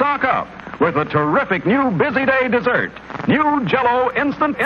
stock up with a terrific new Busy Day dessert. New Jell-O instant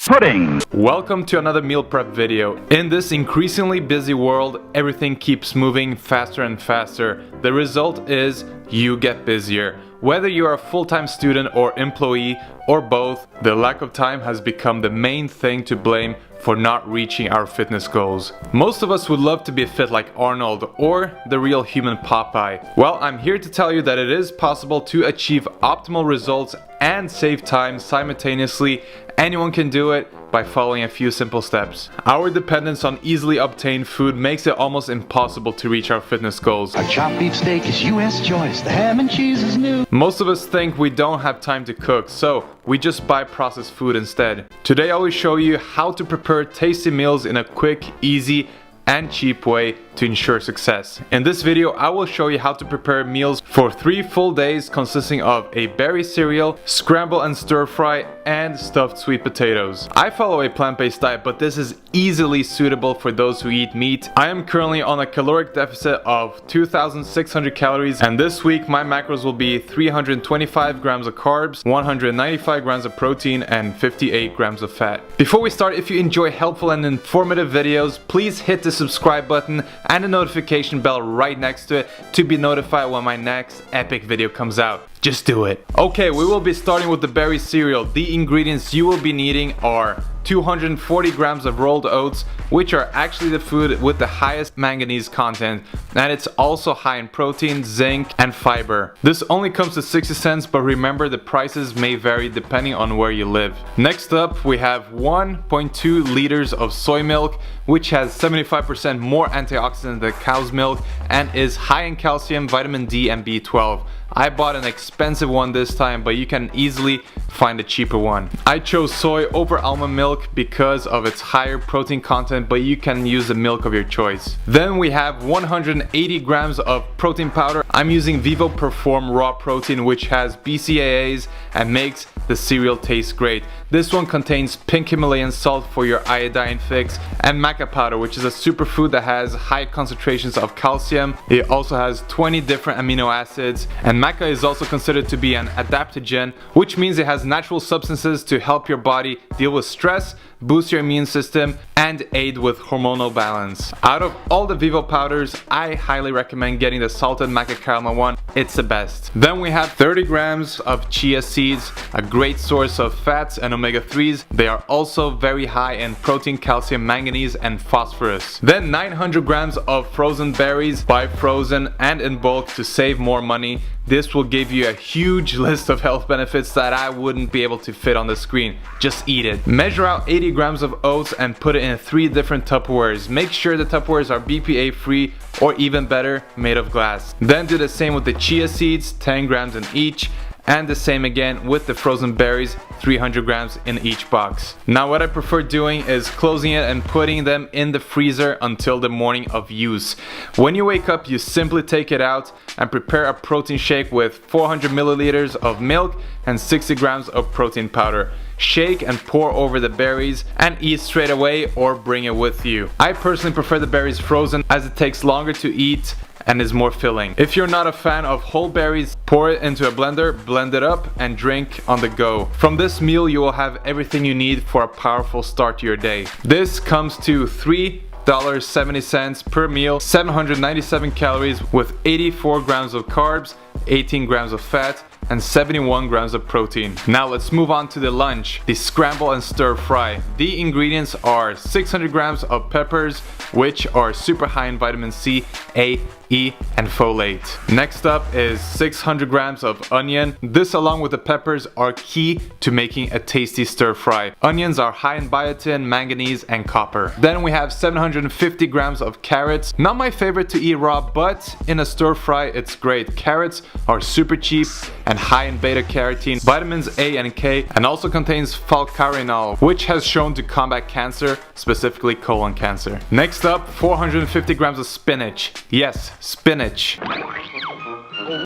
pudding. Welcome to another meal prep video. In this increasingly busy world, everything keeps moving faster and faster. The result is you get busier. Whether you are a full-time student or employee or both, the lack of time has become the main thing to blame for not reaching our fitness goals. Most of us would love to be fit like Arnold or the real human Popeye. Well, I'm here to tell you that it is possible to achieve optimal results and save time simultaneously. Anyone can do it by following a few simple steps. Our dependence on easily obtained food makes it almost impossible to reach our fitness goals. Our chopped beef steak is U.S. choice. The ham and cheese is new. Most of us think we don't have time to cook, so we just buy processed food instead. Today I will show you how to prepare tasty meals in a quick, easy, and cheap way to ensure success. In this video, I will show you how to prepare meals for 3 full days consisting of a berry cereal, scramble and stir fry, and stuffed sweet potatoes. I follow a plant-based diet, but this is easily suitable for those who eat meat. I am currently on a caloric deficit of 2,600 calories, and this week my macros will be 325 grams of carbs, 195 grams of protein, and 58 grams of fat. Before we start, if you enjoy helpful and informative videos, please hit the subscribe button and the notification bell right next to it to be notified when my next epic video comes out. Just do it. Okay, we will be starting with the berry cereal. The ingredients you will be needing are 240 grams of rolled oats, which are actually the food with the highest manganese content, and it's also high in protein, zinc, and fiber. This only comes to 60 cents, but remember the prices may vary depending on where you live. Next up, we have 1.2 liters of soy milk, which has 75% more antioxidants than cow's milk and is high in calcium, vitamin D, and B12. I bought an expensive one this time, but you can easily find a cheaper one. I chose soy over almond milk because of its higher protein content, but you can use the milk of your choice. Then we have 180 grams of protein powder. I'm using Vivo Perform Raw Protein, which has BCAAs and makes the cereal taste great. This one contains pink Himalayan salt for your iodine fix, and maca powder, which is a superfood that has high concentrations of calcium. It also has 20 different amino acids, and maca is also considered to be an adaptogen, which means it has natural substances to help your body deal with stress, boost your immune system, and aid with hormonal balance. Out of all the Vivo powders, I highly recommend getting the salted maca caramel one. It's the best. Then we have 30 grams of chia seeds, a great source of fats and omega-3s. They are also very high in protein, calcium, manganese, and phosphorus. Then 900 grams of frozen berries. Buy frozen and in bulk to save more money. This will give you a huge list of health benefits that I wouldn't be able to fit on the screen. Just eat it. Measure out 80 grams of oats and put it in 3 different Tupperwares. Make sure the Tupperwares are BPA free or even better, made of glass. Then do the same with the chia seeds, 10 grams in each. And the same again with the frozen berries, 300 grams in each box. Now what I prefer doing is closing it and putting them in the freezer until the morning of use. When you wake up, you simply take it out and prepare a protein shake with 400 milliliters of milk and 60 grams of protein powder. Shake and pour over the berries and eat straight away or bring it with you. I personally prefer the berries frozen as it takes longer to eat and is more filling. If you're not a fan of whole berries, pour it into a blender, blend it up, and drink on the go. From this meal, you will have everything you need for a powerful start to your day. This comes to $3.70 per meal, 797 calories with 84 grams of carbs, 18 grams of fat, and 71 grams of protein. Now let's move on to the lunch, the scramble and stir fry. The ingredients are 600 grams of peppers, which are super high in vitamin C, A, E, and folate. Next up is 600 grams of onion. This along with the peppers are key to making a tasty stir fry. Onions are high in biotin, manganese, and copper. Then we have 750 grams of carrots. Not my favorite to eat raw, but in a stir fry it's great. Carrots are super cheap and high in beta carotene, vitamins A and K, and also contains falcarinol, which has shown to combat cancer, specifically colon cancer. Next up, 450 grams of spinach. Yes, spinach.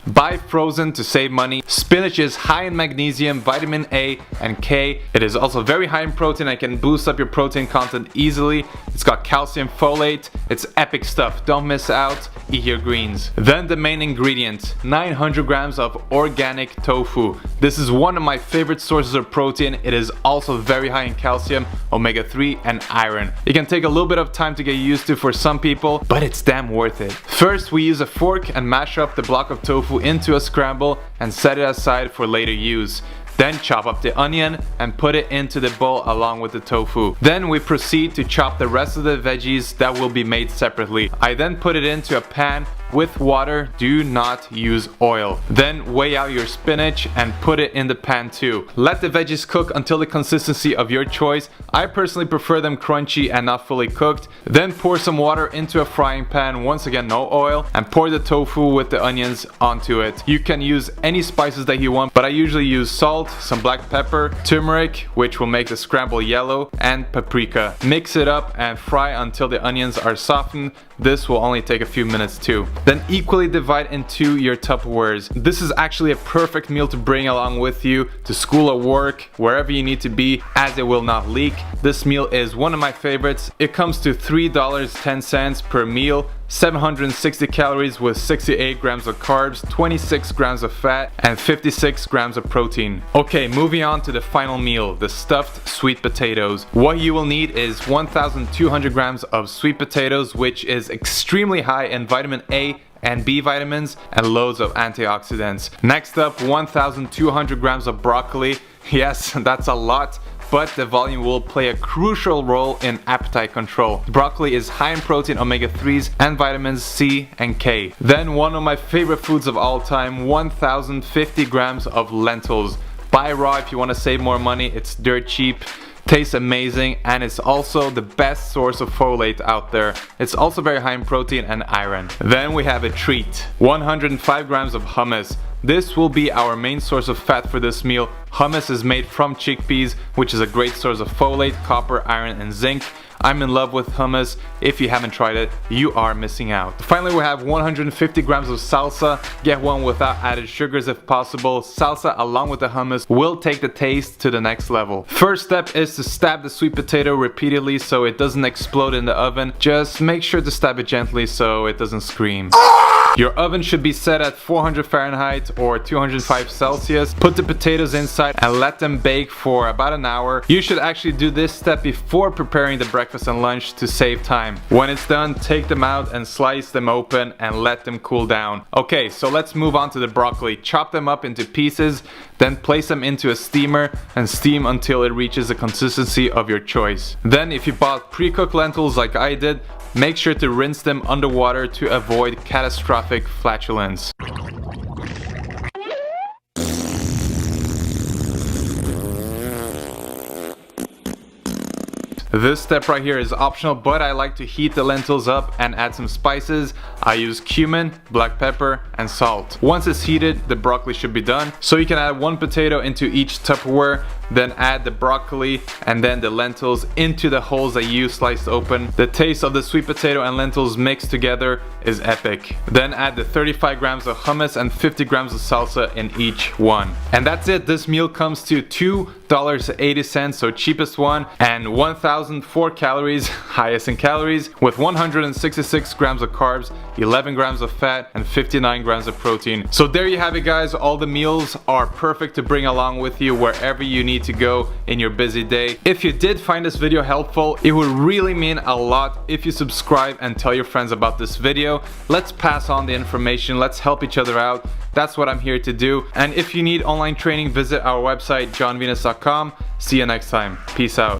Buy frozen to save money. Spinach is high in magnesium, vitamin A, and K. It is also very high in protein and can boost up your protein content easily. It's got calcium, folate, it's epic stuff. Don't miss out, eat your greens. Then the main ingredient, 900 grams of organic tofu. This is one of my favorite sources of protein. It is also very high in calcium, omega-3 and iron. It can take a little bit of time to get used to for some people, but it's damn worth it. First, we use a fork and mash up the block of tofu into a scramble and set it aside for later use. Then chop up the onion and put it into the bowl along with the tofu. Then we proceed to chop the rest of the veggies that will be made separately. I then put it into a pan with water. Do not use oil. Then weigh out your spinach and put it in the pan too. Let the veggies cook until the consistency of your choice. I personally prefer them crunchy and not fully cooked. Then pour some water into a frying pan, once again no oil, and pour the tofu with the onions onto it. You can use any spices that you want, but I usually use salt, some black pepper, turmeric, which will make the scramble yellow, and paprika. Mix it up and fry until the onions are softened. This will only take a few minutes too. Then equally divide into your Tupperwares. This is actually a perfect meal to bring along with you to school or work, wherever you need to be, as it will not leak. This meal is one of my favorites. It comes to $3.10 per meal. 760 calories with 68 grams of carbs, 26 grams of fat, and 56 grams of protein. Okay, moving on to the final meal, the stuffed sweet potatoes. What you will need is 1,200 grams of sweet potatoes, which is extremely high in vitamin A and B vitamins and loads of antioxidants. Next up, 1,200 grams of broccoli. Yes, that's a lot, but the volume will play a crucial role in appetite control. Broccoli is high in protein, omega-3s, and vitamins C and K. Then one of my favorite foods of all time, 1,050 grams of lentils. Buy raw if you want to save more money, it's dirt cheap. Tastes amazing, and it's also the best source of folate out there. It's also very high in protein and iron. Then we have a treat, 105 grams of hummus. This will be our main source of fat for this meal. Hummus is made from chickpeas, which is a great source of folate, copper, iron, and zinc. I'm in love with hummus. If you haven't tried it, you are missing out. Finally, we have 150 grams of salsa. Get one without added sugars if possible. Salsa along with the hummus will take the taste to the next level. First step is to stab the sweet potato repeatedly so it doesn't explode in the oven. Just make sure to stab it gently so it doesn't scream. Your oven should be set at 400 Fahrenheit or 205 Celsius. Put the potatoes inside and let them bake for about an hour. You should actually do this step before preparing the breakfast and lunch to save time. When it's done, take them out and slice them open and let them cool down. Okay, so let's move on to the broccoli. Chop them up into pieces, then place them into a steamer and steam until it reaches the consistency of your choice. Then if you bought pre-cooked lentils like I did, make sure to rinse them underwater to avoid catastrophic flatulence. This step right here is optional, but I like to heat the lentils up and add some spices. I use cumin, black pepper, and salt. Once it's heated, the broccoli should be done. So you can add one potato into each Tupperware, then add the broccoli and then the lentils into the holes that you sliced open. The taste of the sweet potato and lentils mixed together is epic. Then add the 35 grams of hummus and 50 grams of salsa in each one. And that's it. This meal comes to $2.80, so cheapest one, and 1,004 calories, highest in calories, with 166 grams of carbs, 11 grams of fat, and 59 grams of protein. So there you have it, guys. All the meals are perfect to bring along with you wherever you need to go in your busy day. If you did find this video helpful, it would really mean a lot if you subscribe and tell your friends about this video. Let's pass on the information. Let's help each other out. That's what I'm here to do. And if you need online training, visit our website, johnvenus.com. See you next time. Peace out.